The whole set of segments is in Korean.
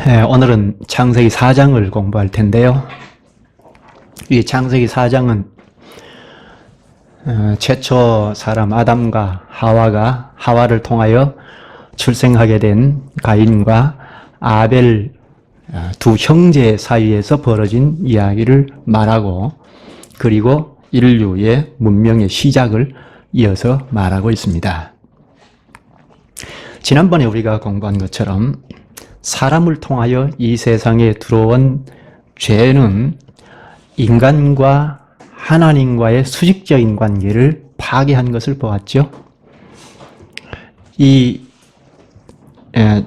오늘은 창세기 4장을 공부할 텐데요. 이 창세기 4장은 최초 사람 아담과 하와가 하와를 통하여 출생하게 된 가인과 아벨 두 형제 사이에서 벌어진 이야기를 말하고, 그리고 인류의 문명의 시작을 이어서 말하고 있습니다. 지난번에 우리가 공부한 것처럼 사람을 통하여 이 세상에 들어온 죄는 인간과 하나님과의 수직적인 관계를 파괴한 것을 보았죠. 이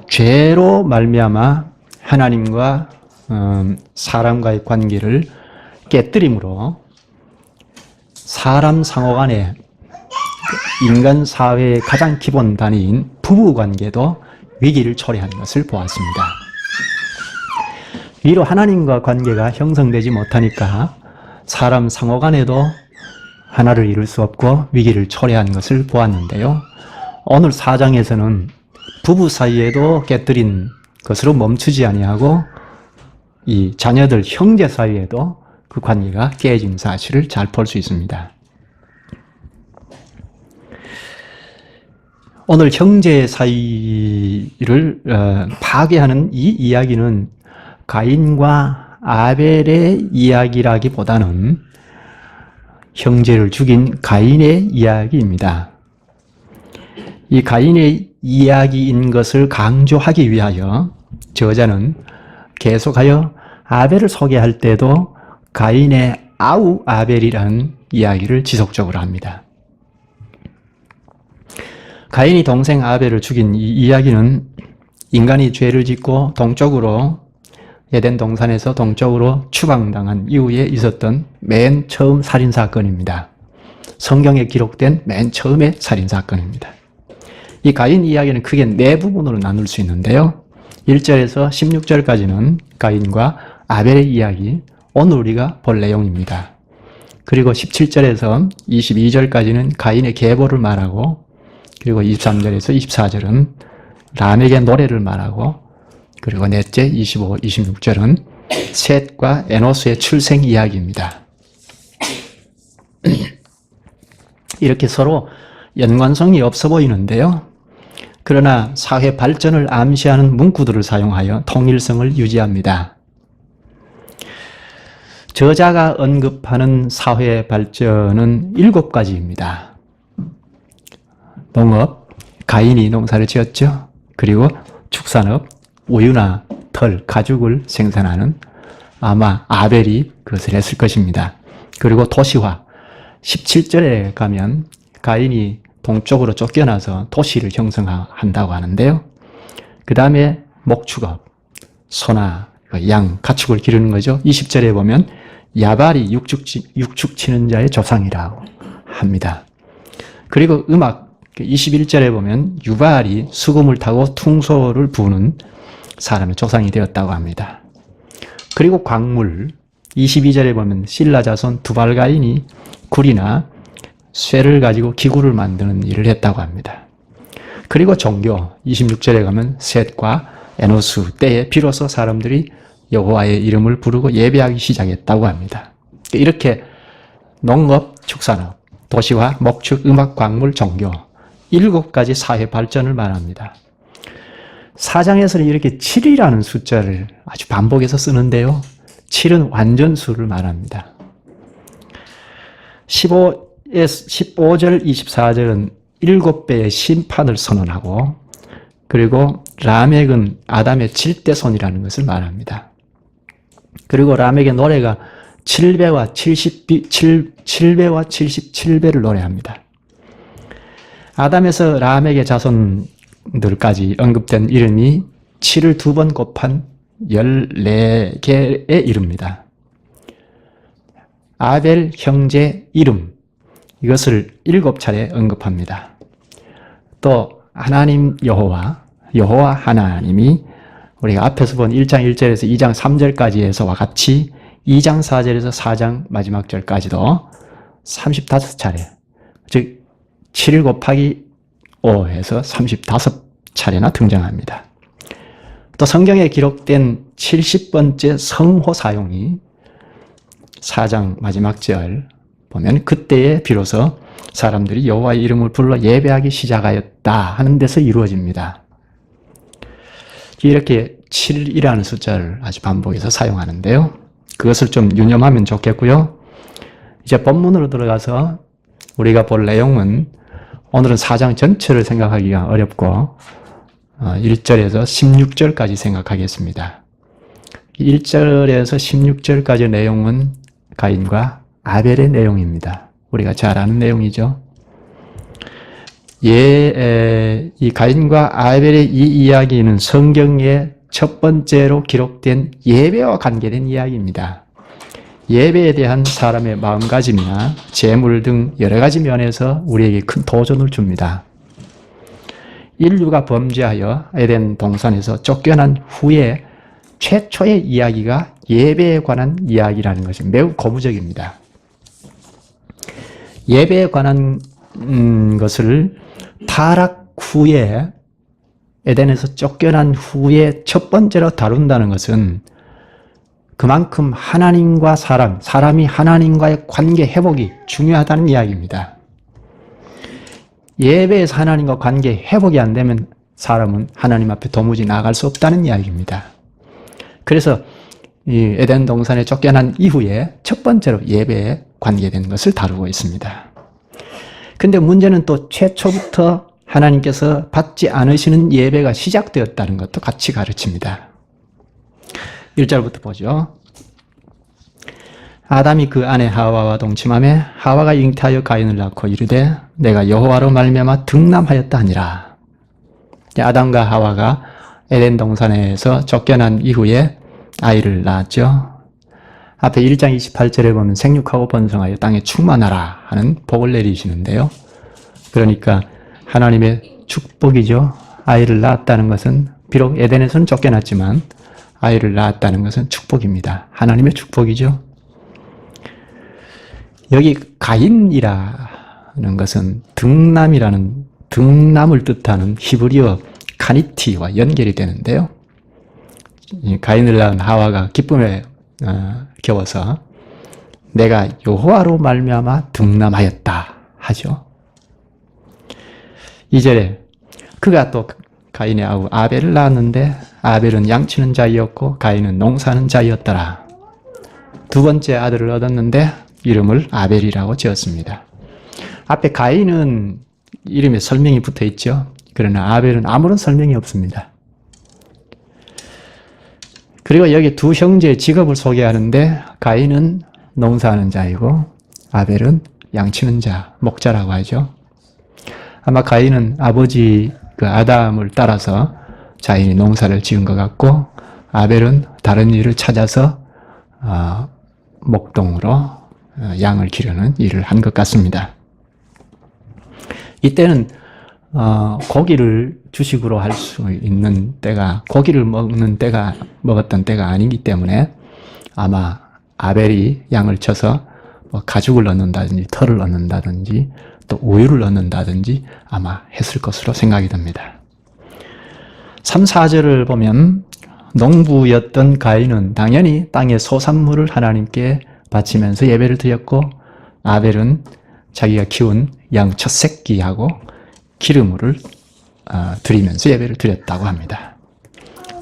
죄로 말미암아 하나님과 사람과의 관계를 깨뜨림으로 사람 상호 간의 인간 사회의 가장 기본 단위인 부부관계도 위기를 초래한 것을 보았습니다. 위로 하나님과 관계가 형성되지 못하니까 사람 상호 간에도 하나를 이룰 수 없고 위기를 초래한 것을 보았는데요. 오늘 4장에서는 부부 사이에도 깨뜨린 것으로 멈추지 아니하고 이 자녀들 형제 사이에도 그 관계가 깨진 사실을 잘 볼 수 있습니다. 오늘 형제 사이를 파괴하는 이 이야기는 가인과 아벨의 이야기라기보다는 형제를 죽인 가인의 이야기입니다. 이 가인의 이야기인 것을 강조하기 위하여 저자는 계속하여 아벨을 소개할 때도 가인의 아우 아벨이라는 이야기를 지속적으로 합니다. 가인이 동생 아벨을 죽인 이 이야기는 인간이 죄를 짓고 동쪽으로 에덴 동산에서 동쪽으로 추방당한 이후에 있었던 맨 처음 살인사건입니다. 성경에 기록된 맨 처음의 살인사건입니다. 이 가인 이야기는 크게 네 부분으로 나눌 수 있는데요. 1절에서 16절까지는 가인과 아벨의 이야기, 오늘 우리가 볼 내용입니다. 그리고 17절에서 22절까지는 가인의 계보를 말하고, 그리고 23절에서 24절은 람에게 노래를 말하고, 그리고 넷째 25, 26절은 셋과 에노스의 출생 이야기입니다. 이렇게 서로 연관성이 없어 보이는데요. 그러나 사회 발전을 암시하는 문구들을 사용하여 통일성을 유지합니다. 저자가 언급하는 사회 발전은 7가지입니다. 농업, 가인이 농사를 지었죠. 그리고 축산업, 우유나 털, 가죽을 생산하는 아마 아벨이 그것을 했을 것입니다. 그리고 도시화, 17절에 가면 가인이 동쪽으로 쫓겨나서 도시를 형성한다고 하는데요. 그 다음에 목축업, 소나 양, 가축을 기르는 거죠. 20절에 보면 야발이 육축 치는 자의 조상이라고 합니다. 그리고 음악, 21절에 보면 유발이 수금을 타고 퉁소를 부는 사람의 조상이 되었다고 합니다. 그리고 광물, 22절에 보면 실라 자손 두발가인이 굴이나 쇠를 가지고 기구를 만드는 일을 했다고 합니다. 그리고 종교, 26절에 가면 셋과 에노스 때에 비로소 사람들이 여호와의 이름을 부르고 예배하기 시작했다고 합니다. 이렇게 농업, 축산업, 도시화, 목축, 음악, 광물, 종교 7가지 사회 발전을 말합니다. 4장에서는 이렇게 7이라는 숫자를 아주 반복해서 쓰는데요. 7은 완전수를 말합니다. 15절, 24절은 7배의 심판을 선언하고, 그리고 라멕은 아담의 7대손이라는 것을 말합니다. 그리고 라멕의 노래가 7배와 77배를 노래합니다. 아담에서 라멕의 자손들까지 언급된 이름이 7을 2번 곱한 14개에 이릅니다. 아벨 형제 이름, 이것을 7차례 언급합니다. 또 하나님 여호와 하나님이 우리가 앞에서 본 1장 1절에서 2장 3절까지 해서와 같이 2장 4절에서 4장 마지막 절까지도 35차례, 즉 7 곱하기 5 해서 35차례나 등장합니다. 또 성경에 기록된 70번째 성호 사용이 4장 마지막 절 보면 그때에 비로소 사람들이 여호와의 이름을 불러 예배하기 시작하였다 하는 데서 이루어집니다. 이렇게 7이라는 숫자를 아주 반복해서 사용하는데요. 그것을 좀 유념하면 좋겠고요. 이제 본문으로 들어가서 우리가 볼 내용은 오늘은 4장 전체를 생각하기가 어렵고 1절에서 16절까지 생각하겠습니다. 1절에서 16절까지 내용은 가인과 아벨의 내용입니다. 우리가 잘 아는 내용이죠. 이 가인과 아벨의 이 이야기는 성경의 첫 번째로 기록된 예배와 관계된 이야기입니다. 예배에 대한 사람의 마음가짐이나 재물 등 여러 가지 면에서 우리에게 큰 도전을 줍니다. 인류가 범죄하여 에덴 동산에서 쫓겨난 후에 최초의 이야기가 예배에 관한 이야기라는 것이 매우 고무적입니다. 예배에 관한 것을 타락 후에 에덴에서 쫓겨난 후에 첫 번째로 다룬다는 것은 그만큼 하나님과 사람이 하나님과의 관계 회복이 중요하다는 이야기입니다. 예배에서 하나님과 관계 회복이 안 되면 사람은 하나님 앞에 도무지 나아갈 수 없다는 이야기입니다. 그래서 이 에덴 동산에 쫓겨난 이후에 첫 번째로 예배에 관계된 것을 다루고 있습니다. 근데 문제는 또 최초부터 하나님께서 받지 않으시는 예배가 시작되었다는 것도 같이 가르칩니다. 1절부터 보죠. 아담이 그 아내 하와와 동침하매 하와가 잉태하여 가인을 낳고 이르되 내가 여호와로 말미암아 등남하였다 하니라. 아담과 하와가 에덴 동산에서 쫓겨난 이후에 아이를 낳았죠. 앞에 1장 28절에 보면 생육하고 번성하여 땅에 충만하라 하는 복을 내리시는데요. 그러니까 하나님의 축복이죠. 아이를 낳았다는 것은 비록 에덴에서는 쫓겨났지만 아이를 낳았다는 것은 축복입니다. 하나님의 축복이죠. 여기 가인이라는 것은 등남을 뜻하는 히브리어 카니티와 연결이 되는데요. 가인을 낳은 하와가 기쁨에 겨워서 내가 여호와로 말미암아 등남하였다 하죠. 2절에 그가 또 가인의 아우 아벨을 낳았는데 아벨은 양치는 자이었고 가인은 농사하는 자이었더라. 두 번째 아들을 얻었는데 이름을 아벨이라고 지었습니다. 앞에 가인은 이름에 설명이 붙어 있죠. 그러나 아벨은 아무런 설명이 없습니다. 그리고 여기 두 형제의 직업을 소개하는데 가인은 농사하는 자이고 아벨은 양치는 자, 목자라고 하죠. 아마 가인은 아버지 그 아담을 따라서 자신이 농사를 지은 것 같고 아벨은 다른 일을 찾아서 목동으로 양을 기르는 일을 한 것 같습니다. 이때는 고기를 주식으로 할 수 있는 때가 고기를 먹었던 때가 아니기 때문에 아마 아벨이 양을 쳐서 가죽을 얻는다든지 털을 얻는다든지 또 우유를 얻는다든지 아마 했을 것으로 생각이 듭니다. 3, 4절을 보면 농부였던 가인은 당연히 땅의 소산물을 하나님께 바치면서 예배를 드렸고 아벨은 자기가 키운 양 첫 새끼하고 기름을 드리면서 예배를 드렸다고 합니다.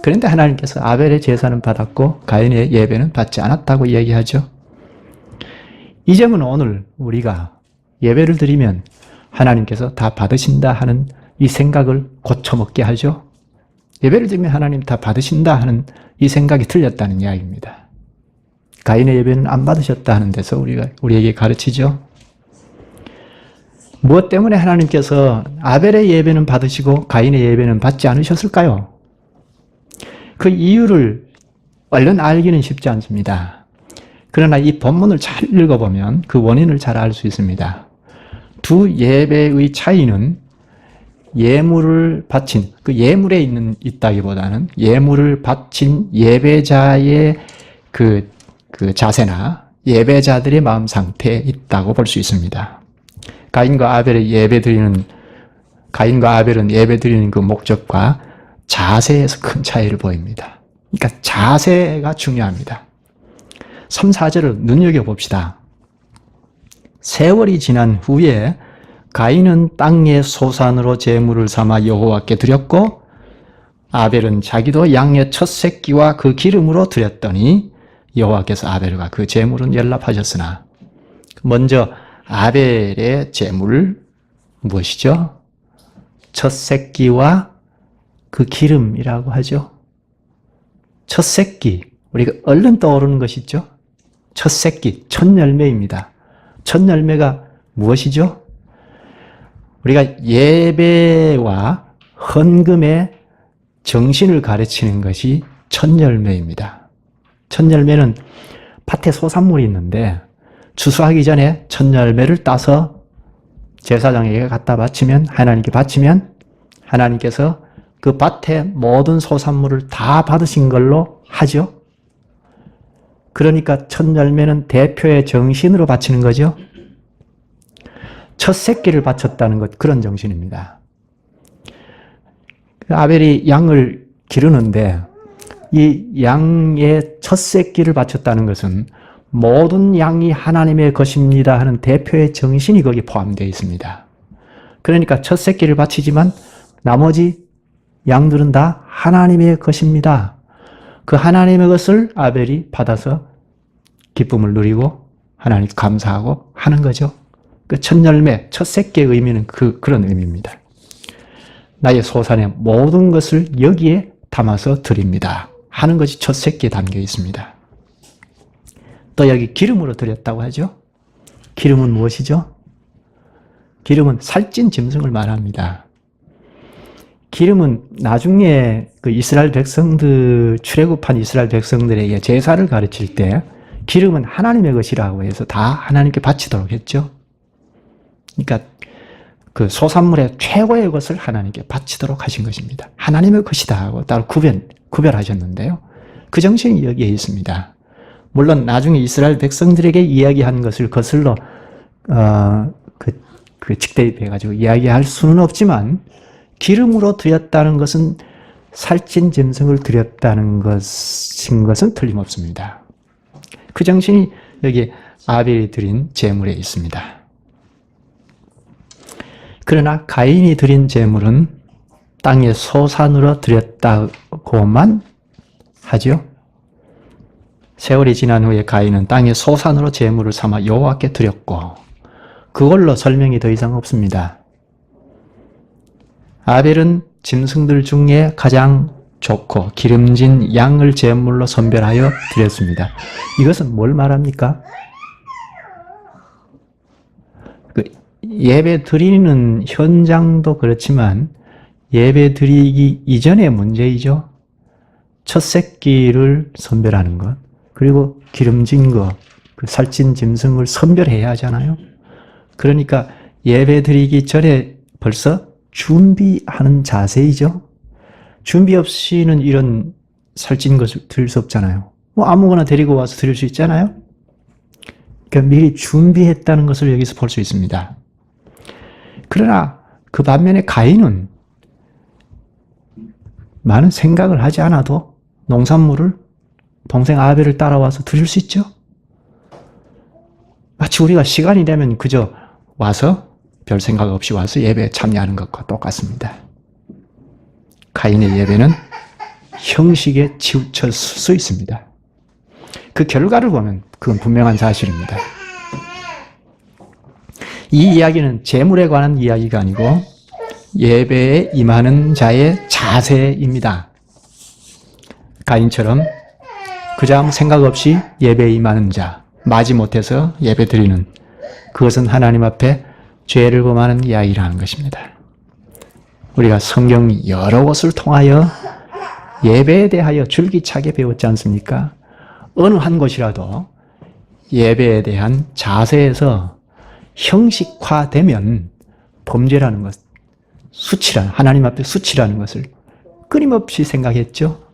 그런데 하나님께서 아벨의 제사는 받았고 가인의 예배는 받지 않았다고 이야기하죠. 이 점은 오늘 우리가 예배를 드리면 하나님께서 다 받으신다 하는 이 생각을 고쳐먹게 하죠. 예배를 드리면 하나님 다 받으신다 하는 이 생각이 틀렸다는 이야기입니다. 가인의 예배는 안 받으셨다 하는 데서 우리에게 가르치죠. 무엇 때문에 하나님께서 아벨의 예배는 받으시고 가인의 예배는 받지 않으셨을까요? 그 이유를 얼른 알기는 쉽지 않습니다. 그러나 이 본문을 잘 읽어보면 그 원인을 잘 알 수 있습니다. 두 예배의 차이는 예물을 바친, 그 예물에 있다기보다는 예물을 바친 예배자의 그 자세나 예배자들의 마음 상태에 있다고 볼 수 있습니다. 가인과 아벨은 예배 드리는 그 목적과 자세에서 큰 차이를 보입니다. 그러니까 자세가 중요합니다. 3, 4절을 눈여겨봅시다. 세월이 지난 후에 가인은 땅의 소산으로 제물을 삼아 여호와께 드렸고 아벨은 자기도 양의 첫 새끼와 그 기름으로 드렸더니 여호와께서 아벨과 그 제물은 연락하셨으나 먼저 아벨의 제물 무엇이죠? 첫 새끼와 그 기름이라고 하죠. 첫 새끼, 우리가 얼른 떠오르는 것이 있죠? 첫 새끼, 첫 열매입니다. 첫 열매가 무엇이죠? 우리가 예배와 헌금의 정신을 가르치는 것이 첫 열매입니다. 첫 열매는 밭에 소산물이 있는데 추수하기 전에 첫 열매를 따서 제사장에게 갖다 바치면, 하나님께 바치면 하나님께서 그 밭의 모든 소산물을 다 받으신 걸로 하죠. 그러니까 첫 열매는 대표의 정신으로 바치는 거죠. 첫 새끼를 바쳤다는 것, 그런 정신입니다. 아벨이 양을 기르는데 이 양의 첫 새끼를 바쳤다는 것은 모든 양이 하나님의 것입니다 하는 대표의 정신이 거기에 포함되어 있습니다. 그러니까 첫 새끼를 바치지만 나머지 양들은 다 하나님의 것입니다. 그 하나님의 것을 아벨이 받아서 기쁨을 누리고 하나님 감사하고 하는 거죠. 그 첫 열매, 첫 새끼의 의미는 그런 의미입니다. 나의 소산의 모든 것을 여기에 담아서 드립니다 하는 것이 첫 새끼에 담겨 있습니다. 또 여기 기름으로 드렸다고 하죠. 기름은 무엇이죠? 기름은 살찐 짐승을 말합니다. 기름은 나중에 그 이스라엘 백성들, 출애굽한 이스라엘 백성들에게 제사를 가르칠 때 기름은 하나님의 것이라고 해서 다 하나님께 바치도록 했죠. 그러니까 그 소산물의 최고의 것을 하나님께 바치도록 하신 것입니다. 하나님의 것이다 하고 따로 구별하셨는데요. 그 정신이 여기에 있습니다. 물론 나중에 이스라엘 백성들에게 이야기한 것을 거슬러 직대입해가지고 이야기할 수는 없지만 기름으로 드렸다는 것은 살찐 짐승을 드렸다는 것은 틀림없습니다. 그 정신이 여기 아벨이 드린 제물에 있습니다. 그러나 가인이 드린 제물은 땅의 소산으로 드렸다고만 하죠. 세월이 지난 후에 가인은 땅의 소산으로 제물을 삼아 여호와께 드렸고 그걸로 설명이 더 이상 없습니다. 아벨은 짐승들 중에 가장 좋고 기름진 양을 제물로 선별하여 드렸습니다. 이것은 뭘 말합니까? 예배 드리는 현장도 그렇지만 예배 드리기 이전의 문제이죠. 첫 새끼를 선별하는 것, 그리고 기름진 것, 그 살찐 짐승을 선별해야 하잖아요. 그러니까 예배 드리기 전에 벌써 준비하는 자세이죠. 준비 없이는 이런 살찐 것을 드릴 수 없잖아요. 뭐 아무거나 데리고 와서 드릴 수 있잖아요. 그러니까 미리 준비했다는 것을 여기서 볼 수 있습니다. 그러나 그 반면에 가인은 많은 생각을 하지 않아도 농산물을 동생 아벨을 따라와서 드릴 수 있죠. 마치 우리가 시간이 되면 그저 와서 별 생각 없이 와서 예배에 참여하는 것과 똑같습니다. 가인의 예배는 형식에 치우쳤을 수 있습니다. 그 결과를 보면 그건 분명한 사실입니다. 이 이야기는 제물에 관한 이야기가 아니고 예배에 임하는 자의 자세입니다. 가인처럼 그저 아무 생각 없이 예배에 임하는 자, 마지못해서 예배 드리는, 그것은 하나님 앞에 죄를 범하는 이야기라는 것입니다. 우리가 성경 여러 곳을 통하여 예배에 대하여 줄기차게 배웠지 않습니까? 어느 한 곳이라도 예배에 대한 자세에서 형식화되면 범죄라는 것, 하나님 앞에 수치라는 것을 끊임없이 생각했죠.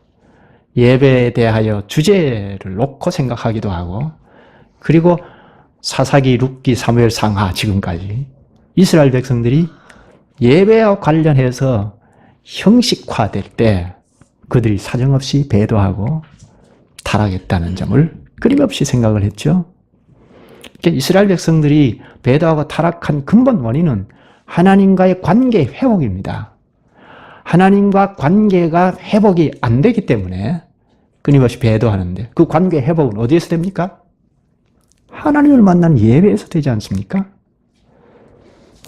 예배에 대하여 주제를 놓고 생각하기도 하고, 그리고 사사기, 룻기, 사무엘 상하 지금까지 이스라엘 백성들이 예배와 관련해서 형식화될 때 그들이 사정없이 배도하고 타락했다는 점을 끊임없이 생각을 했죠. 이스라엘 백성들이 배도하고 타락한 근본 원인은 하나님과의 관계 회복입니다. 하나님과 관계가 회복이 안 되기 때문에 끊임없이 배도하는데 그 관계 회복은 어디에서 됩니까? 하나님을 만난 예배에서 되지 않습니까?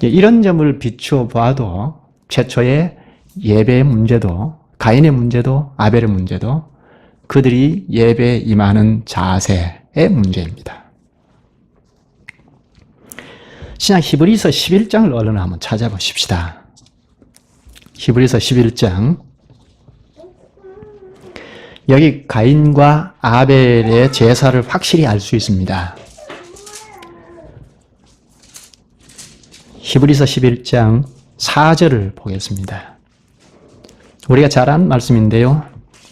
이런 점을 비추어 봐도 최초의 예배의 문제도 가인의 문제도 아벨의 문제도 그들이 예배에 임하는 자세의 문제입니다. 신약 히브리서 11장을 얼른 한번 찾아보십시다. 히브리서 11장. 여기 가인과 아벨의 제사를 확실히 알 수 있습니다. 히브리서 11장 4절을 보겠습니다. 우리가 잘 아는 말씀인데요.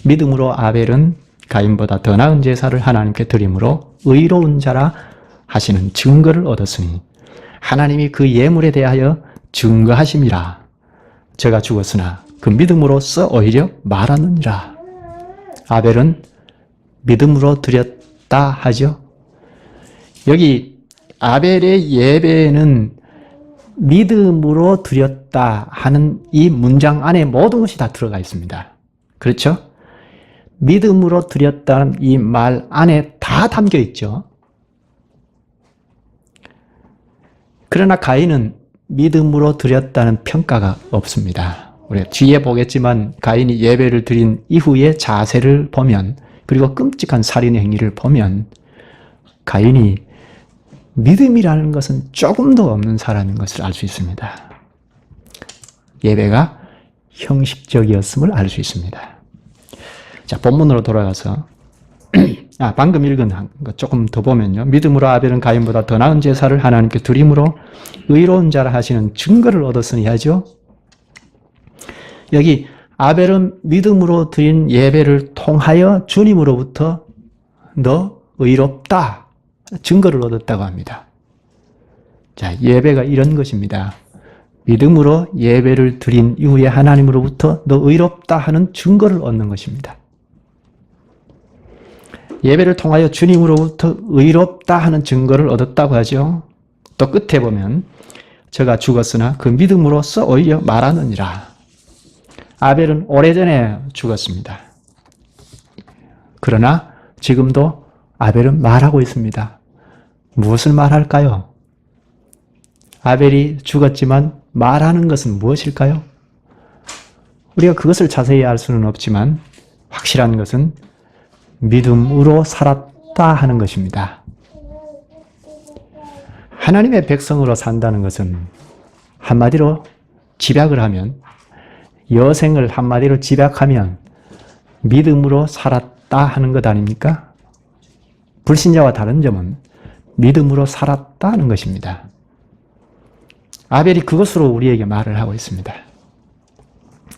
믿음으로 아벨은 가인보다 더 나은 제사를 하나님께 드림으로 의로운 자라 하시는 증거를 얻었으니 하나님이 그 예물에 대하여 증거하심이라. 저가 죽었으나 그 믿음으로써 오히려 말하느니라. 아벨은 믿음으로 드렸다 하죠. 여기 아벨의 예배는 믿음으로 드렸다 하는 이 문장 안에 모든 것이 다 들어가 있습니다. 그렇죠? 믿음으로 드렸다는 이 말 안에 다 담겨 있죠. 그러나 가인은 믿음으로 드렸다는 평가가 없습니다. 우리가 뒤에 보겠지만 가인이 예배를 드린 이후의 자세를 보면 그리고 끔찍한 살인의 행위를 보면 가인이 믿음이라는 것은 조금도 없는 사람인 것을 알 수 있습니다. 예배가 형식적이었음을 알 수 있습니다. 자, 본문으로 돌아가서 방금 읽은 거 조금 더 보면요. 믿음으로 아벨은 가인보다 더 나은 제사를 하나님께 드림으로 의로운 자라 하시는 증거를 얻었으니 하죠. 여기 아벨은 믿음으로 드린 예배를 통하여 주님으로부터 너 의롭다 증거를 얻었다고 합니다. 자, 예배가 이런 것입니다. 믿음으로 예배를 드린 이후에 하나님으로부터 너 의롭다 하는 증거를 얻는 것입니다. 예배를 통하여 주님으로부터 의롭다 하는 증거를 얻었다고 하죠. 또 끝에 보면 저가 죽었으나 그 믿음으로써 오히려 말하느니라. 아벨은 오래전에 죽었습니다. 그러나 지금도 아벨은 말하고 있습니다. 무엇을 말할까요? 아벨이 죽었지만 말하는 것은 무엇일까요? 우리가 그것을 자세히 알 수는 없지만 확실한 것은 믿음으로 살았다 하는 것입니다. 하나님의 백성으로 산다는 것은 한마디로 집약을 하면 여생을 한마디로 집약하면 믿음으로 살았다 하는 것 아닙니까? 불신자와 다른 점은 믿음으로 살았다 하는 것입니다. 아벨이 그것으로 우리에게 말을 하고 있습니다.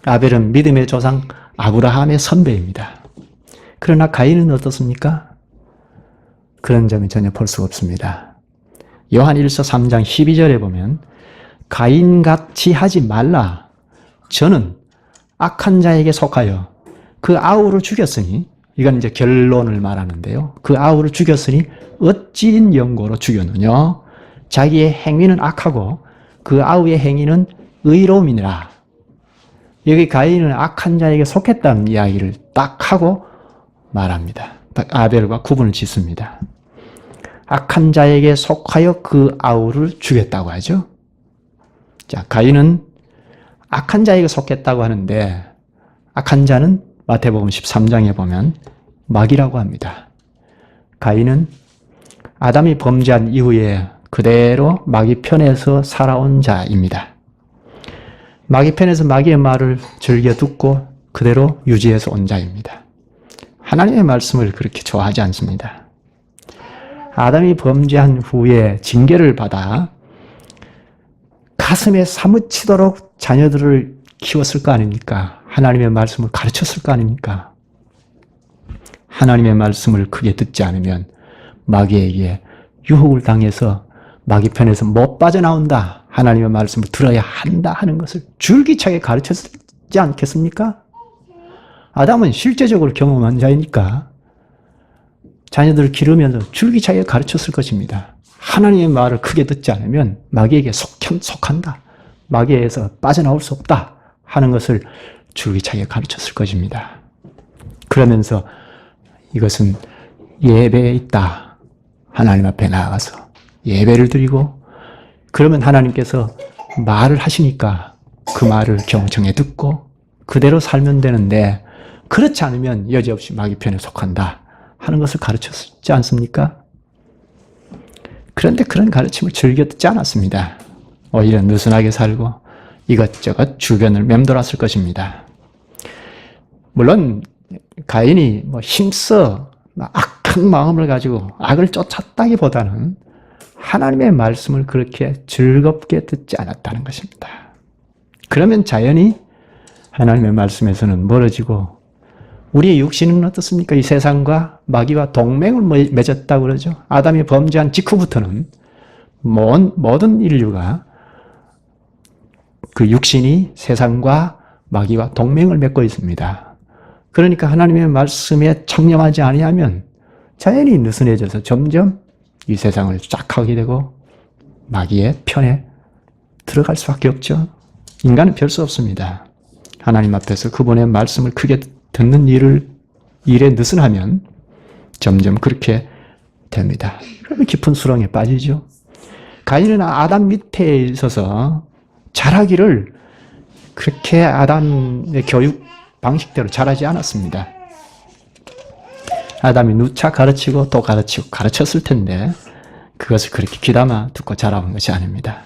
아벨은 믿음의 조상 아브라함의 선배입니다. 그러나 가인은 어떻습니까? 그런 점이 전혀 볼 수가 없습니다. 요한 1서 3장 12절에 보면 가인같이 하지 말라. 저는 악한 자에게 속하여 그 아우를 죽였으니, 이건 이제 결론을 말하는데요. 그 아우를 죽였으니 어찌인 영고로 죽였느냐? 자기의 행위는 악하고 그 아우의 행위는 의로움이니라. 여기 가인은 악한 자에게 속했다는 이야기를 딱 하고 말합니다. 아벨과 구분을 짓습니다. 악한 자에게 속하여 그 아우를 죽였다고 하죠. 자, 가인은 악한 자에게 속했다고 하는데 악한 자는 마태복음 13장에 보면 마귀라고 합니다. 가인은 아담이 범죄한 이후에 그대로 마귀 편에서 살아온 자입니다. 마귀 편에서 마귀의 말을 즐겨 듣고 그대로 유지해서 온 자입니다. 하나님의 말씀을 그렇게 좋아하지 않습니다. 아담이 범죄한 후에 징계를 받아 가슴에 사무치도록 자녀들을 키웠을 거 아닙니까? 하나님의 말씀을 가르쳤을 거 아닙니까? 하나님의 말씀을 크게 듣지 않으면 마귀에게 유혹을 당해서 마귀 편에서 못 빠져나온다. 하나님의 말씀을 들어야 한다 하는 것을 줄기차게 가르쳤지 있지 않겠습니까? 아담은 실제적으로 경험한 자이니까 자녀들을 기르면서 줄기차게 가르쳤을 것입니다. 하나님의 말을 크게 듣지 않으면 마귀에게 속한다. 마귀에서 빠져나올 수 없다 하는 것을 줄기차게 가르쳤을 것입니다. 그러면서 이것은 예배에 있다. 하나님 앞에 나아가서 예배를 드리고 그러면 하나님께서 말을 하시니까 그 말을 경청해 듣고 그대로 살면 되는데 그렇지 않으면 여지없이 마귀 편에 속한다 하는 것을 가르쳤지 않습니까? 그런데 그런 가르침을 즐겨 듣지 않았습니다. 오히려 느슨하게 살고 이것저것 주변을 맴돌았을 것입니다. 물론 가인이 힘써 악한 마음을 가지고 악을 쫓았다기보다는 하나님의 말씀을 그렇게 즐겁게 듣지 않았다는 것입니다. 그러면 자연히 하나님의 말씀에서는 멀어지고 우리의 육신은 어떻습니까? 이 세상과 마귀와 동맹을 맺었다고 그러죠. 아담이 범죄한 직후부터는 모든 인류가 그 육신이 세상과 마귀와 동맹을 맺고 있습니다. 그러니까 하나님의 말씀에 청렴하지 아니하면 자연히 느슨해져서 점점 이 세상을 짝하게 되고 마귀의 편에 들어갈 수밖에 없죠. 인간은 별 수 없습니다. 하나님 앞에서 그분의 말씀을 크게 듣는 일에 느슨하면 점점 그렇게 됩니다. 그러면 깊은 수렁에 빠지죠. 가인은 아담 밑에 있어서 자라기를 그렇게 아담의 교육 방식대로 자라지 않았습니다. 아담이 누차 가르치고 또 가르치고 가르쳤을 텐데 그것을 그렇게 귀담아 듣고 자라온 것이 아닙니다.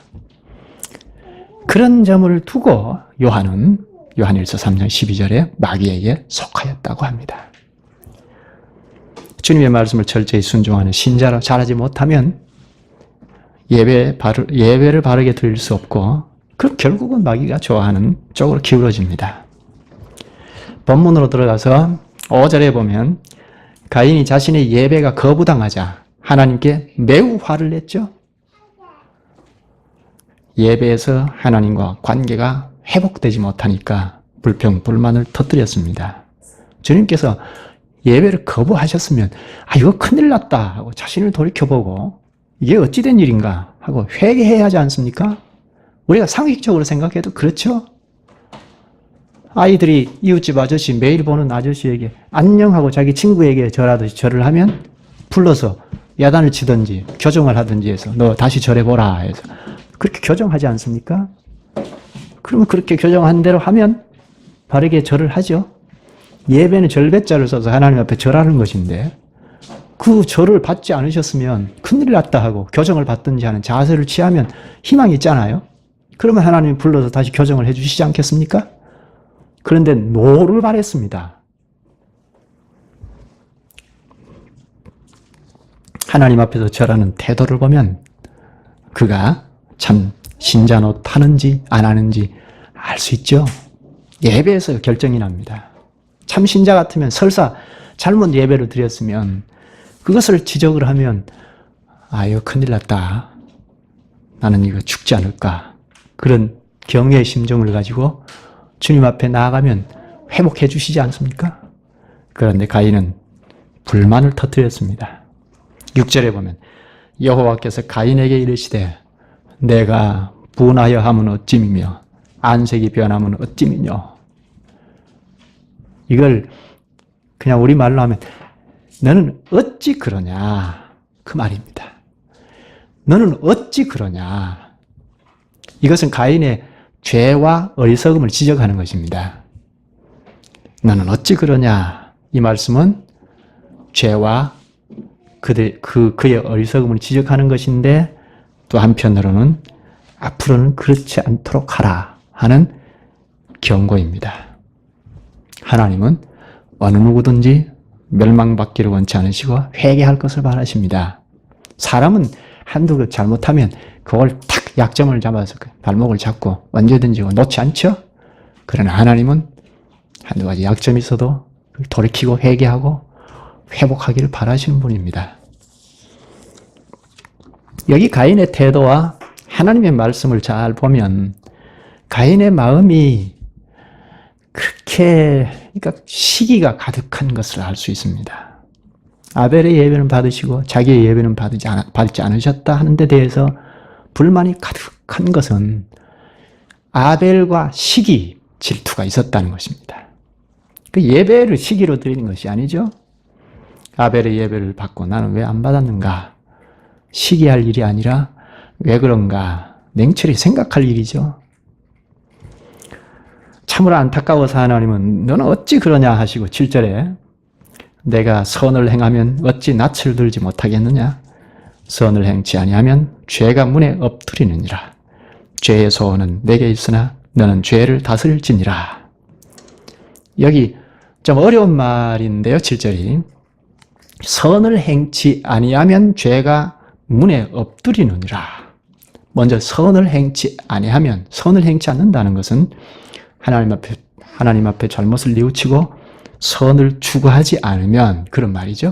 그런 점을 두고 요한은 요한일서 3장 12절에 마귀에게 속하였다고 합니다. 주님의 말씀을 철저히 순종하는 신자로 자라지 못하면 예배를 바르게 드릴 수 없고 그럼 결국은 마귀가 좋아하는 쪽으로 기울어집니다. 본문으로 들어가서 5절에 보면 가인이 자신의 예배가 거부당하자 하나님께 매우 화를 냈죠. 예배에서 하나님과 관계가 회복되지 못하니까 불평불만을 터뜨렸습니다. 주님께서 예배를 거부하셨으면 이거 큰일 났다 하고 자신을 돌이켜보고 이게 어찌된 일인가 하고 회개해야 하지 않습니까? 우리가 상식적으로 생각해도 그렇죠? 아이들이 이웃집 아저씨, 매일 보는 아저씨에게 안녕하고 자기 친구에게 절하듯이 절을 하면 불러서 야단을 치든지 교정을 하든지 해서 너 다시 절해보라 해서 그렇게 교정하지 않습니까? 그러면 그렇게 교정한 대로 하면 바르게 절을 하죠. 예배는 절배자를 써서 하나님 앞에 절하는 것인데 그 절을 받지 않으셨으면 큰일 났다 하고 교정을 받든지 하는 자세를 취하면 희망이 있잖아요. 그러면 하나님이 불러서 다시 교정을 해 주시지 않겠습니까? 그런데 노를 바랬습니다. 하나님 앞에서 절하는 태도를 보면 그가 참 신자 노릇 하는지 안 하는지 알 수 있죠. 예배에서 결정이 납니다. 참 신자 같으면 설사 잘못 예배를 드렸으면 그것을 지적을 하면 이거 큰일 났다. 나는 이거 죽지 않을까. 그런 경외의 심정을 가지고 주님 앞에 나아가면 회복해 주시지 않습니까? 그런데 가인은 불만을 터뜨렸습니다. 6절에 보면 여호와께서 가인에게 이르시되 내가 분하여 함은 어찌미며 안색이 변함은 어찌미뇨. 이걸 그냥 우리말로 하면 너는 어찌 그러냐 그 말입니다. 너는 어찌 그러냐. 이것은 가인의 죄와 어리석음을 지적하는 것입니다. 너는 어찌 그러냐. 이 말씀은 죄와 그의 어리석음을 지적하는 것인데 또 한편으로는 앞으로는 그렇지 않도록 하라 하는 경고입니다. 하나님은 어느 누구든지 멸망받기를 원치 않으시고 회개할 것을 바라십니다. 사람은 한두 번 잘못하면 그걸 탁 약점을 잡아서 발목을 잡고 언제든지 놓지 않죠? 그러나 하나님은 한두 가지 약점이 있어도 돌이키고 회개하고 회복하기를 바라시는 분입니다. 여기 가인의 태도와 하나님의 말씀을 잘 보면 가인의 마음이 그렇게 그러니까 시기가 가득한 것을 알 수 있습니다. 아벨의 예배는 받으시고 자기의 예배는 받지 않으셨다 하는 데 대해서 불만이 가득한 것은 아벨과 시기 질투가 있었다는 것입니다. 그 예배를 시기로 드리는 것이 아니죠. 아벨의 예배를 받고 나는 왜 안 받았는가? 시기할 일이 아니라 왜 그런가? 냉철히 생각할 일이죠. 참으로 안타까워서 하나님은 너는 어찌 그러냐 하시고 7절에 내가 선을 행하면 어찌 낯을 들지 못하겠느냐? 선을 행치 아니하면 죄가 문에 엎드리느니라. 죄의 소원은 내게 있으나 너는 죄를 다스릴지니라. 여기 좀 어려운 말인데요. 7절이 선을 행치 아니하면 죄가 문에 엎드리느니라. 먼저 선을 행치 아니하면, 선을 행치 않는다는 것은 하나님 앞에 잘못을 뉘우치고 선을 추구하지 않으면 그런 말이죠.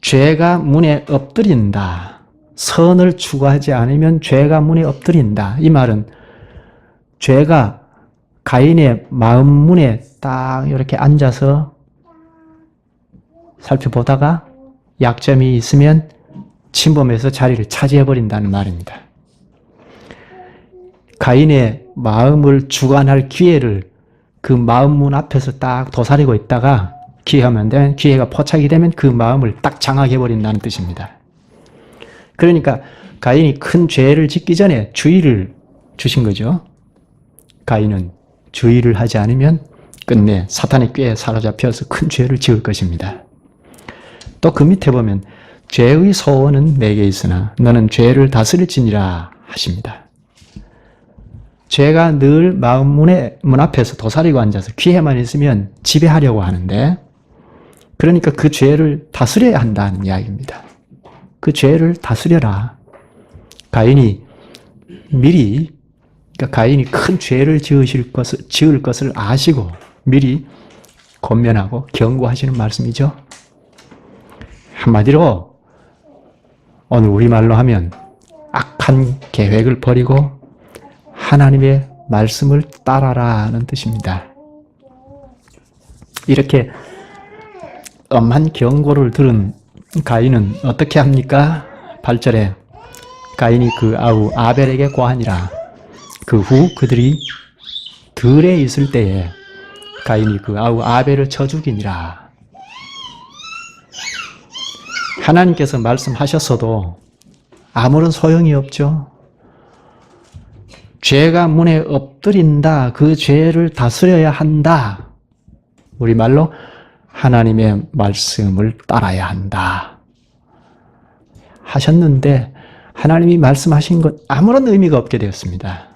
죄가 문에 엎드린다. 선을 추구하지 않으면 죄가 문에 엎드린다. 이 말은 죄가 가인의 마음 문에 딱 이렇게 앉아서 살펴보다가 약점이 있으면 침범해서 자리를 차지해버린다는 말입니다. 가인의 마음을 주관할 기회를 그 마음 문 앞에서 딱 도사리고 있다가 기회가 포착이 되면 그 마음을 딱 장악해버린다는 뜻입니다. 그러니까 가인이 큰 죄를 짓기 전에 주의를 주신 거죠. 가인은 주의를 하지 않으면 끝내 사탄의 꾀에 사로잡혀서 큰 죄를 지을 것입니다. 또 그 밑에 보면 죄의 소원은 내게 있으나 너는 죄를 다스릴지니라 하십니다. 죄가 늘 마음 문 앞에서 도사리고 앉아서 기회만 있으면 지배하려고 하는데, 그러니까 그 죄를 다스려야 한다는 이야기입니다. 그 죄를 다스려라. 가인이 미리, 그러니까 가인이 큰 죄를 지을 것을 아시고 미리 권면하고 경고하시는 말씀이죠. 한마디로 오늘 우리말로 하면 악한 계획을 버리고 하나님의 말씀을 따라라는 뜻입니다. 이렇게 엄한 경고를 들은 가인은 어떻게 합니까? 8절에 가인이 그 아우 아벨에게 고하니라. 그 후 그들이 들에 있을 때에 가인이 그 아우 아벨을 쳐 죽이니라. 하나님께서 말씀하셨어도 아무런 소용이 없죠. 죄가 문에 엎드린다. 그 죄를 다스려야 한다. 우리말로 하나님의 말씀을 따라야 한다. 하셨는데 하나님이 말씀하신 것 아무런 의미가 없게 되었습니다.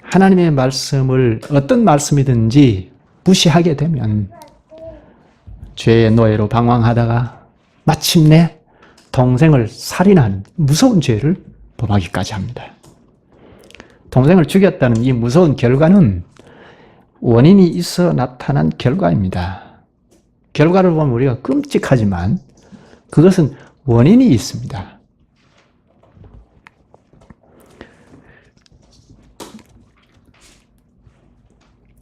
하나님의 말씀을 어떤 말씀이든지 무시하게 되면 죄의 노예로 방황하다가 마침내 동생을 살인한 무서운 죄를 범하기까지 합니다. 동생을 죽였다는 이 무서운 결과는 원인이 있어 나타난 결과입니다. 결과를 보면 우리가 끔찍하지만 그것은 원인이 있습니다.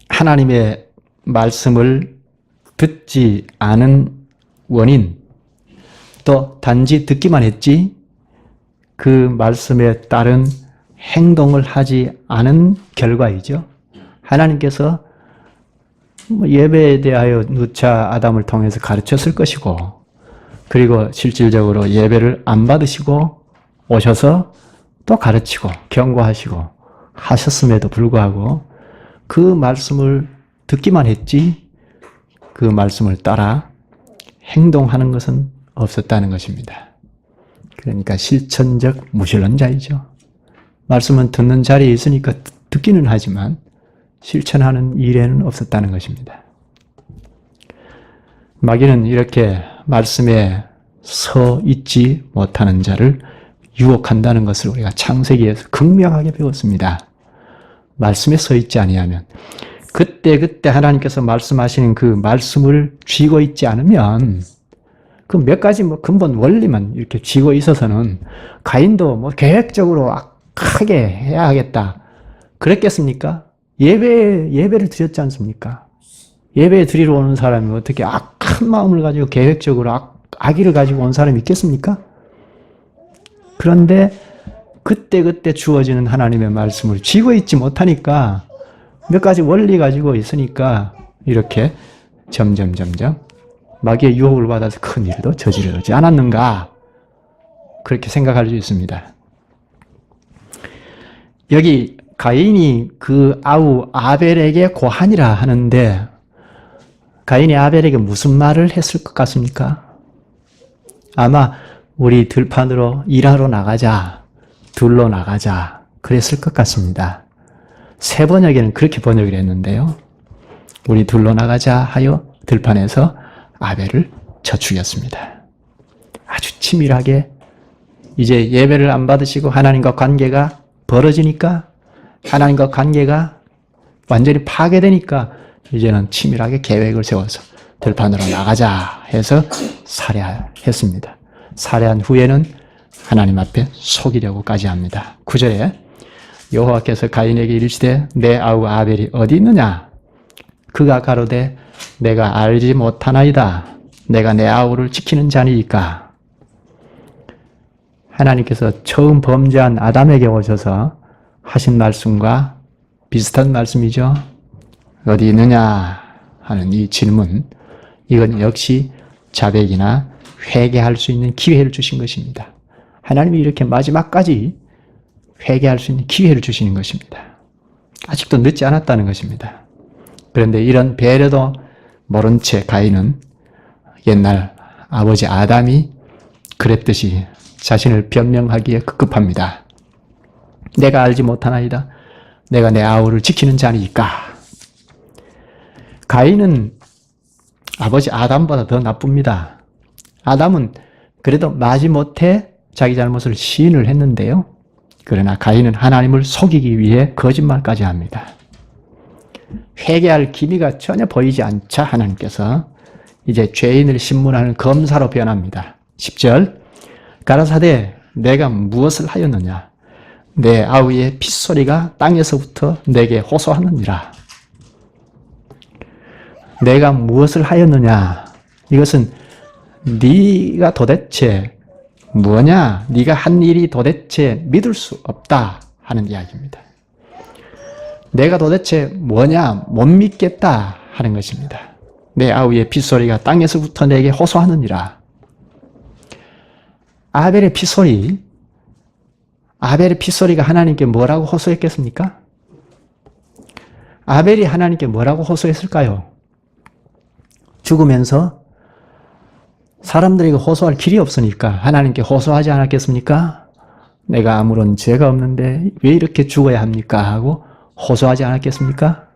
하나님의 말씀을 듣지 않은 원인, 또 단지 듣기만 했지 그 말씀에 따른 행동을 하지 않은 결과이죠. 하나님께서 예배에 대하여 누차 아담을 통해서 가르쳤을 것이고, 그리고 실질적으로 예배를 안 받으시고 오셔서 또 가르치고 경고하시고 하셨음에도 불구하고 그 말씀을 듣기만 했지 그 말씀을 따라 행동하는 것은 없었다는 것입니다. 그러니까 실천적 무신론자이죠. 말씀은 듣는 자리에 있으니까 듣기는 하지만 실천하는 일에는 없었다는 것입니다. 마귀는 이렇게 말씀에 서 있지 못하는 자를 유혹한다는 것을 우리가 창세기에서 극명하게 배웠습니다. 말씀에 서 있지 아니하면, 그때 하나님께서 말씀하시는 그 말씀을 쥐고 있지 않으면, 그 몇 가지 근본 원리만 이렇게 쥐고 있어서는 가인도 계획적으로 크게 해야 하겠다. 그랬겠습니까? 예배를 드렸지 않습니까? 예배 드리러 오는 사람이 어떻게 악한 마음을 가지고 계획적으로 악의를 가지고 온 사람이 있겠습니까? 그런데 그때그때 주어지는 하나님의 말씀을 쥐고 있지 못하니까 몇 가지 원리 가지고 있으니까 이렇게 점점 마귀의 유혹을 받아서 큰 일도 저지르지 않았는가 그렇게 생각할 수 있습니다. 여기 가인이 그 아우 아벨에게 고하니라 하는데 가인이 아벨에게 무슨 말을 했을 것 같습니까? 아마 우리 들판으로 일하러 나가자, 둘러 나가자 그랬을 것 같습니다. 새 번역에는 그렇게 번역을 했는데요. 우리 둘러 나가자 하여 들판에서 아벨을 쳐 죽였습니다. 아주 치밀하게 이제 예배를 안 받으시고 하나님과 관계가 벌어지니까 하나님과 관계가 완전히 파괴되니까 이제는 치밀하게 계획을 세워서 들판으로 나가자 해서 살해했습니다. 살해한 후에는 하나님 앞에 속이려고까지 합니다. 9절에 여호와께서 가인에게 이르시되 내 아우 아벨이 어디 있느냐? 그가 가로되 내가 알지 못하나이다. 내가 내 아우를 지키는 자니이까. 하나님께서 처음 범죄한 아담에게 오셔서 하신 말씀과 비슷한 말씀이죠. 어디 있느냐 하는 이 질문, 이건 역시 자백이나 회개할 수 있는 기회를 주신 것입니다. 하나님이 이렇게 마지막까지 회개할 수 있는 기회를 주시는 것입니다. 아직도 늦지 않았다는 것입니다. 그런데 이런 배려도 모른 채 가인은 옛날 아버지 아담이 그랬듯이 자신을 변명하기에 급급합니다. 내가 알지 못하나이다. 내가 내 아우를 지키는 자니까. 가인은 아버지 아담보다 더 나쁩니다. 아담은 그래도 마지못해 자기 잘못을 시인을 했는데요. 그러나 가인은 하나님을 속이기 위해 거짓말까지 합니다. 회개할 기미가 전혀 보이지 않자 하나님께서 이제 죄인을 신문하는 검사로 변합니다. 10절 가라사대 내가 무엇을 하였느냐? 내 아우의 핏소리가 땅에서부터 내게 호소하느니라. 내가 무엇을 하였느냐? 이것은 네가 도대체 뭐냐? 네가 한 일이 도대체 믿을 수 없다 하는 이야기입니다. 내가 도대체 뭐냐? 못 믿겠다 하는 것입니다. 내 아우의 핏소리가 땅에서부터 내게 호소하느니라. 아벨의 핏소리가 하나님께 뭐라고 호소했겠습니까? 아벨이 하나님께 뭐라고 호소했을까요? 죽으면서 사람들에게 호소할 길이 없으니까 하나님께 호소하지 않았겠습니까? 내가 아무런 죄가 없는데 왜 이렇게 죽어야 합니까? 하고 호소하지 않았겠습니까?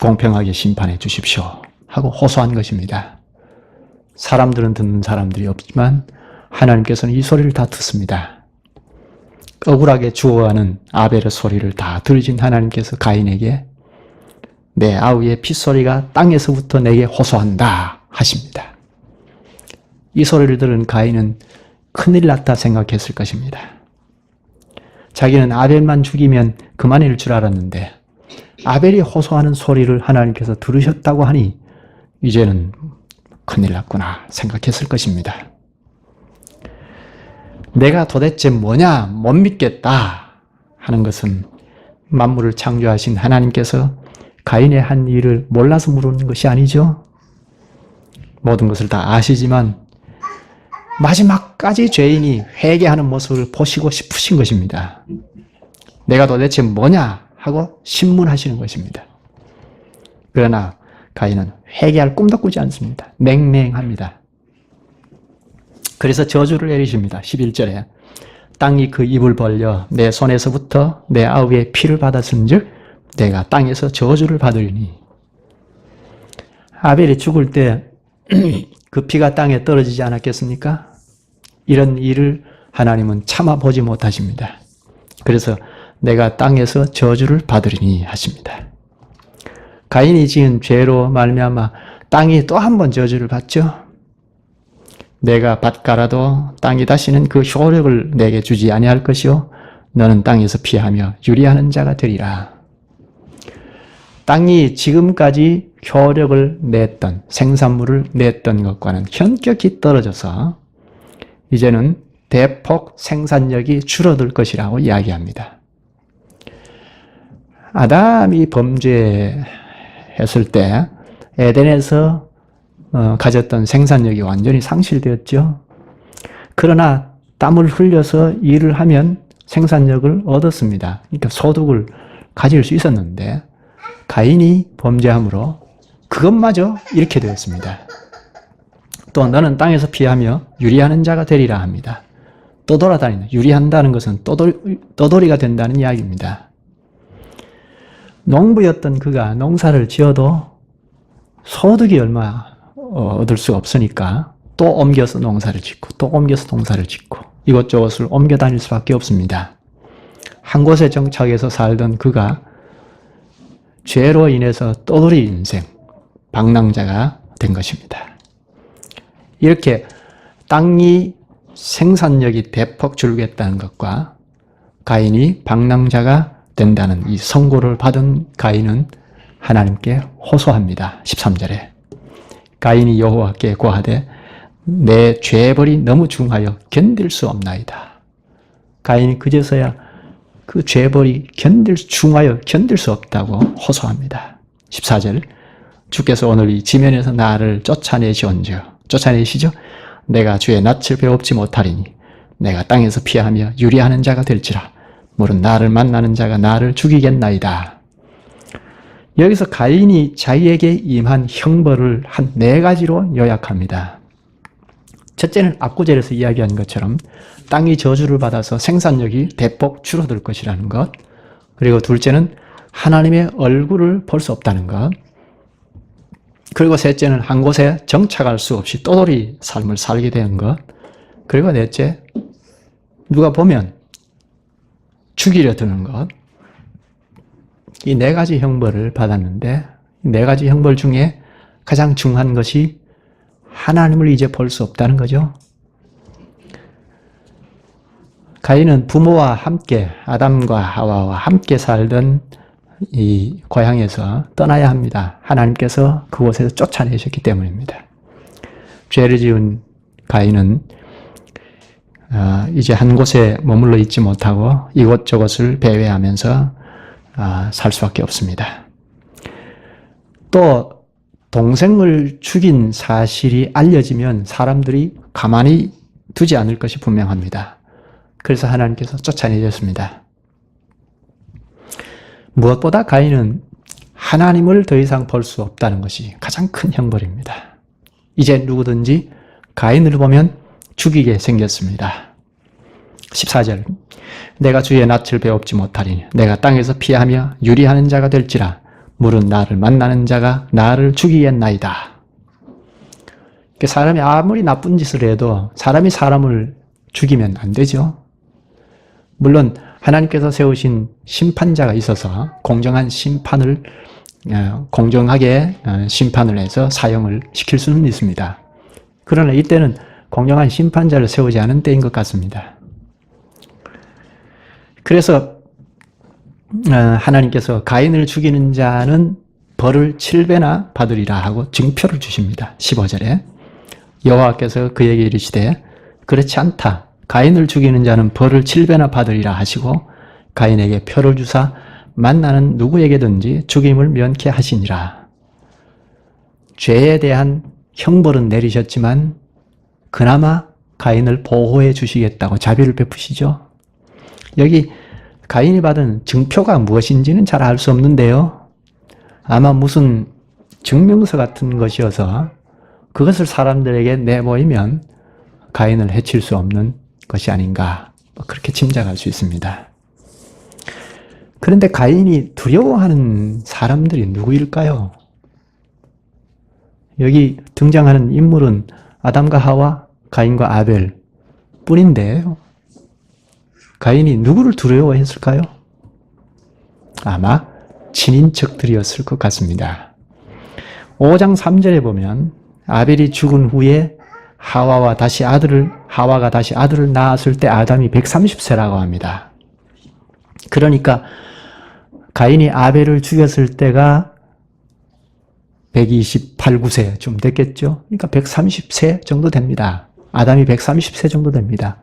공평하게 심판해 주십시오 하고 호소한 것입니다. 사람들은 듣는 사람들이 없지만 하나님께서는 이 소리를 다 듣습니다. 억울하게 죽어가는 아벨의 소리를 다 들으신 하나님께서 가인에게 내 아우의 핏소리가 땅에서부터 내게 호소한다 하십니다. 이 소리를 들은 가인은 큰일 났다 생각했을 것입니다. 자기는 아벨만 죽이면 그만일 줄 알았는데 아벨이 호소하는 소리를 하나님께서 들으셨다고 하니 이제는 큰일 났구나 생각했을 것입니다. 내가 도대체 뭐냐 못 믿겠다 하는 것은 만물을 창조하신 하나님께서 가인의 한 일을 몰라서 물은 것이 아니죠. 모든 것을 다 아시지만 마지막까지 죄인이 회개하는 모습을 보시고 싶으신 것입니다. 내가 도대체 뭐냐 하고 신문하시는 것입니다. 그러나 가인은 회개할 꿈도 꾸지 않습니다. 맹맹합니다. 그래서 저주를 내리십니다. 11절에 땅이 그 입을 벌려 내 손에서부터 내 아우의 피를 받았은즉 내가 땅에서 저주를 받으리니. 아벨이 죽을 때 그 피가 땅에 떨어지지 않았겠습니까? 이런 일을 하나님은 참아보지 못하십니다. 그래서 내가 땅에서 저주를 받으리니 하십니다. 가인이 지은 죄로 말미암아 땅이 또 한 번 저주를 받죠. 내가 밭 갈아도 땅이 다시는 그 효력을 내게 주지 아니할 것이요 너는 땅에서 피하며 유리하는 자가 되리라. 땅이 지금까지 효력을 냈던, 생산물을 냈던 것과는 현격히 떨어져서 이제는 대폭 생산력이 줄어들 것이라고 이야기합니다. 아담이 범죄했을 때 에덴에서 가졌던 생산력이 완전히 상실되었죠. 그러나 땀을 흘려서 일을 하면 생산력을 얻었습니다. 그러니까 소득을 가질 수 있었는데 가인이 범죄함으로 그것마저 잃게 되었습니다. 또 너는 땅에서 피하며 유리하는 자가 되리라 합니다. 떠돌아다니는, 유리한다는 것은 떠돌이가 된다는 이야기입니다. 농부였던 그가 농사를 지어도 소득이 얼마 얻을 수 없으니까 또 옮겨서 농사를 짓고 또 옮겨서 농사를 짓고 이것저것을 옮겨 다닐 수밖에 없습니다. 한 곳에 정착해서 살던 그가 죄로 인해서 떠돌이 인생, 방랑자가 된 것입니다. 이렇게 땅이 생산력이 대폭 줄겠다는 것과 가인이 방랑자가 된다는 이 선고를 받은 가인은 하나님께 호소합니다. 13절에 가인이 여호와께 고하되 내 죄벌이 너무 중하여 견딜 수 없나이다. 가인이 그제서야 그 죄벌이 중하여 견딜 수 없다고 호소합니다. 14절 주께서 오늘 이 지면에서 나를 쫓아내시죠. 내가 주의 낯을 배웁지 못하리니 내가 땅에서 피하며 유리하는 자가 될지라. 물은 나를 만나는 자가 나를 죽이겠나이다. 여기서 가인이 자기에게 임한 형벌을 한 4가지로 요약합니다. 첫째는 앞구절에서 이야기한 것처럼 땅이 저주를 받아서 생산력이 대폭 줄어들 것이라는 것. 그리고 둘째는 하나님의 얼굴을 볼 수 없다는 것. 그리고 셋째는 한 곳에 정착할 수 없이 떠돌이 삶을 살게 되는 것. 그리고 넷째, 누가 보면 죽이려 드는 것. 이 4가지 형벌을 받았는데 이 4가지 형벌 중에 가장 중요한 것이 하나님을 이제 볼 수 없다는 거죠. 가인은 부모와 함께 아담과 하와와 함께 살던 이 고향에서 떠나야 합니다. 하나님께서 그곳에서 쫓아내셨기 때문입니다. 죄를 지은 가인은 이제 한 곳에 머물러 있지 못하고 이곳저곳을 배회하면서 살 수밖에 없습니다. 또 동생을 죽인 사실이 알려지면 사람들이 가만히 두지 않을 것이 분명합니다. 그래서 하나님께서 쫓아내셨습니다. 무엇보다 가인은 하나님을 더 이상 볼 수 없다는 것이 가장 큰 형벌입니다. 이제 누구든지 가인을 보면 죽이게 생겼습니다. 14절 내가 주의 낯을 배웁지 못하리니 내가 땅에서 피하며 유리하는 자가 될지라. 물은 나를 만나는 자가 나를 죽이겠나이다. 사람이 아무리 나쁜 짓을 해도 사람이 사람을 죽이면 안 되죠. 물론 하나님께서 세우신 심판자가 있어서 공정한 심판을 공정하게 심판을 해서 사형을 시킬 수는 있습니다. 그러나 이때는 공정한 심판자를 세우지 않은 때인 것 같습니다. 그래서 하나님께서 가인을 죽이는 자는 벌을 7배나 받으리라 하고 증표를 주십니다. 15절에 여호와께서 그에게 이르시되 그렇지 않다. 가인을 죽이는 자는 벌을 7배나 받으리라 하시고 가인에게 표를 주사 만나는 누구에게든지 죽임을 면케 하시니라. 죄에 대한 형벌은 내리셨지만 그나마 가인을 보호해 주시겠다고 자비를 베푸시죠. 여기 가인이 받은 증표가 무엇인지는 잘 알 수 없는데요. 아마 무슨 증명서 같은 것이어서 그것을 사람들에게 내보이면 가인을 해칠 수 없는 것이 아닌가 그렇게 짐작할 수 있습니다. 그런데 가인이 두려워하는 사람들이 누구일까요? 여기 등장하는 인물은 아담과 하와, 가인과 아벨 뿐인데 가인이 누구를 두려워했을까요? 아마 친인척들이었을 것 같습니다. 5장 3절에 보면 아벨이 죽은 후에 하와가 다시 아들을 낳았을 때 아담이 130세라고 합니다. 그러니까 가인이 아벨을 죽였을 때가 128, 9세쯤 됐겠죠. 그러니까 130세 정도 됩니다. 아담이 130세 정도 됩니다.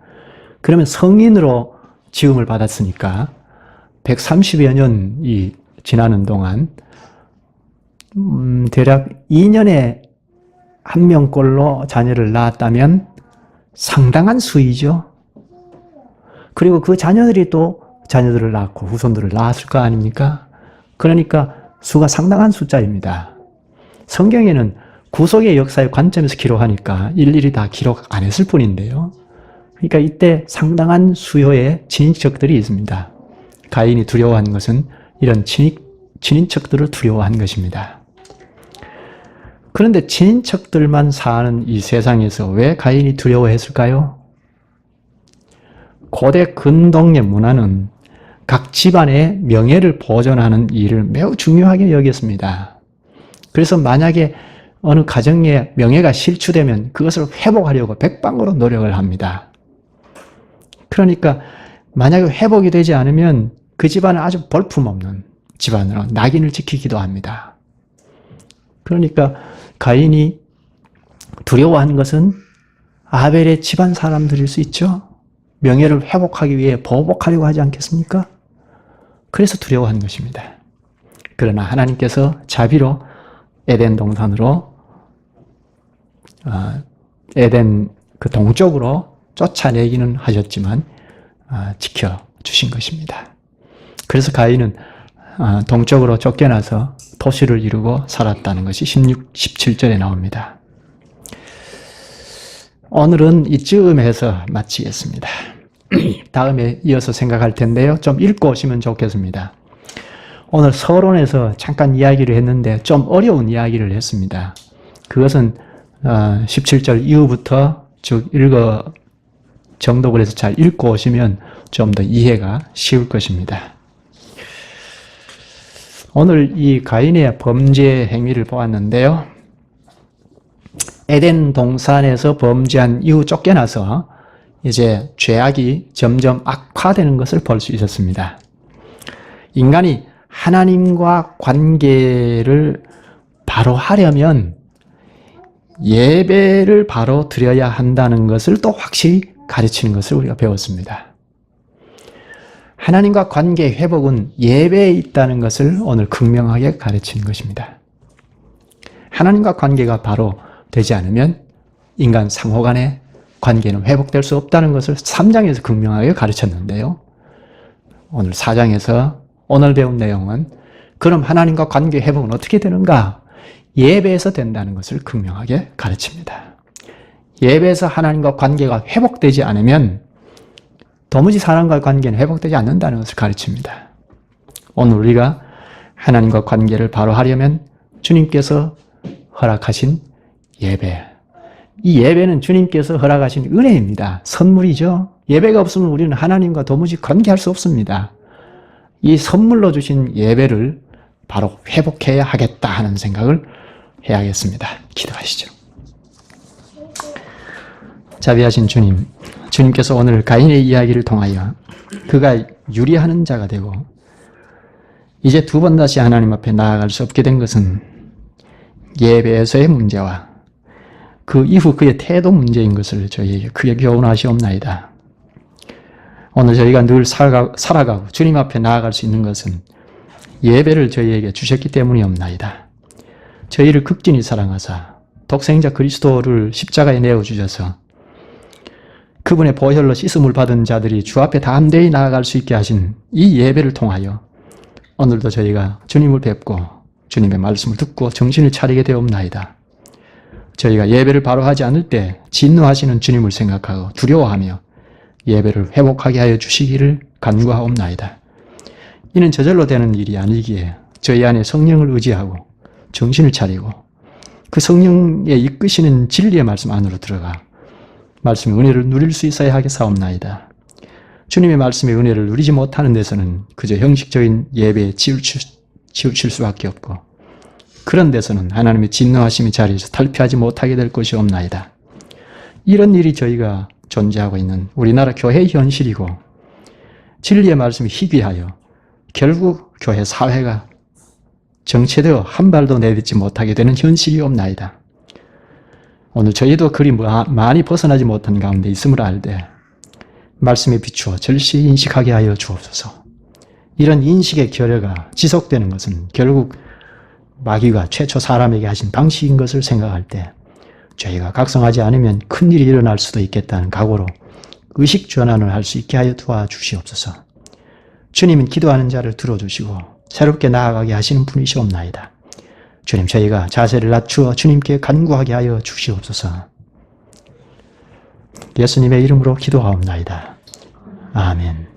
그러면 성인으로 지음을 받았으니까 130여 년이 지나는 동안 대략 2년에 한 명꼴로 자녀를 낳았다면 상당한 수이죠. 그리고 그 자녀들이 또 자녀들을 낳고 후손들을 낳았을 거 아닙니까? 그러니까 수가 상당한 숫자입니다. 성경에는 구속의 역사의 관점에서 기록하니까 일일이 다 기록 안 했을 뿐인데요. 그러니까 이때 상당한 수요의 친인척들이 있습니다. 가인이 두려워한 것은 이런 친인척들을 두려워한 것입니다. 그런데 친인척들만 사는 이 세상에서 왜 가인이 두려워했을까요? 고대 근동의 문화는 각 집안의 명예를 보존하는 일을 매우 중요하게 여겼습니다. 그래서 만약에 어느 가정의 명예가 실추되면 그것을 회복하려고 백방으로 노력을 합니다. 그러니까 만약에 회복이 되지 않으면 그 집안은 아주 볼품없는 집안으로 낙인을 찍히기도 합니다. 그러니까 가인이 두려워하는 것은 아벨의 집안 사람들일 수 있죠. 명예를 회복하기 위해 보복하려고 하지 않겠습니까? 그래서 두려워하는 것입니다. 그러나 하나님께서 자비로 에덴 동산으로 에덴 그 동쪽으로 쫓아내기는 하셨지만 지켜주신 것입니다. 그래서 가인은 동쪽으로 쫓겨나서 도시를 이루고 살았다는 것이 16, 17절에 나옵니다. 오늘은 이쯤에서 마치겠습니다. 다음에 이어서 생각할 텐데요. 좀 읽고 오시면 좋겠습니다. 오늘 서론에서 잠깐 이야기를 했는데 좀 어려운 이야기를 했습니다. 그것은 17절 이후부터 쭉 정독을 해서 잘 읽고 오시면 좀 더 이해가 쉬울 것입니다. 오늘 이 가인의 범죄 행위를 보았는데요. 에덴 동산에서 범죄한 이후 쫓겨나서 이제 죄악이 점점 악화되는 것을 볼 수 있었습니다. 인간이 하나님과 관계를 바로 하려면 예배를 바로 드려야 한다는 것을 또 확실히 가르치는 것을 우리가 배웠습니다. 하나님과 관계 회복은 예배에 있다는 것을 오늘 극명하게 가르치는 것입니다. 하나님과 관계가 바로 되지 않으면 인간 상호 간의 관계는 회복될 수 없다는 것을 3장에서 극명하게 가르쳤는데요. 오늘 4장에서 오늘 배운 내용은 그럼 하나님과 관계 회복은 어떻게 되는가? 예배에서 된다는 것을 극명하게 가르칩니다. 예배에서 하나님과 관계가 회복되지 않으면 도무지 사람과의 관계는 회복되지 않는다는 것을 가르칩니다. 오늘 우리가 하나님과 관계를 바로 하려면 주님께서 허락하신 예배. 이 예배는 주님께서 허락하신 은혜입니다. 선물이죠. 예배가 없으면 우리는 하나님과 도무지 관계할 수 없습니다. 이 선물로 주신 예배를 바로 회복해야 하겠다 하는 생각을 해야겠습니다. 기도하시죠. 자비하신 주님, 주님께서 오늘 가인의 이야기를 통하여 그가 유리하는 자가 되고 이제 두 번 다시 하나님 앞에 나아갈 수 없게 된 것은 예배에서의 문제와 그 이후 그의 태도 문제인 것을 저희에게 크게 교훈하시옵나이다. 오늘 저희가 늘 살아가고 주님 앞에 나아갈 수 있는 것은 예배를 저희에게 주셨기 때문이옵나이다. 저희를 극진히 사랑하사 독생자 그리스도를 십자가에 내어주셔서 그분의 보혈로 씻음을 받은 자들이 주 앞에 담대히 나아갈 수 있게 하신 이 예배를 통하여 오늘도 저희가 주님을 뵙고 주님의 말씀을 듣고 정신을 차리게 되옵나이다. 저희가 예배를 바로 하지 않을 때 진노하시는 주님을 생각하고 두려워하며 예배를 회복하게 하여 주시기를 간구하옵나이다. 이는 저절로 되는 일이 아니기에 저희 안에 성령을 의지하고 정신을 차리고 그 성령의 이끄시는 진리의 말씀 안으로 들어가 말씀의 은혜를 누릴 수 있어야 하겠사옵나이다. 주님의 말씀의 은혜를 누리지 못하는 데서는 그저 형식적인 예배에 치우칠 수밖에 없고 그런 데서는 하나님의 진노하심의 자리에서 탈피하지 못하게 될 것이옵나이다. 이런 일이 저희가 존재하고 있는 우리나라 교회의 현실이고 진리의 말씀이 희귀하여 결국 교회 사회가 정체되어 한 발도 내딛지 못하게 되는 현실이 없나이다. 오늘 저희도 그리 많이 벗어나지 못한 가운데 있음을 알되 말씀에 비추어 절실히 인식하게 하여 주옵소서. 이런 인식의 결여가 지속되는 것은 결국 마귀가 최초 사람에게 하신 방식인 것을 생각할 때 저희가 각성하지 않으면 큰일이 일어날 수도 있겠다는 각오로 의식 전환을 할 수 있게 하여 도와주시옵소서. 주님은 기도하는 자를 들어주시고 새롭게 나아가게 하시는 분이시옵나이다. 주님, 저희가 자세를 낮추어 주님께 간구하게 하여 주시옵소서. 예수님의 이름으로 기도하옵나이다. 아멘.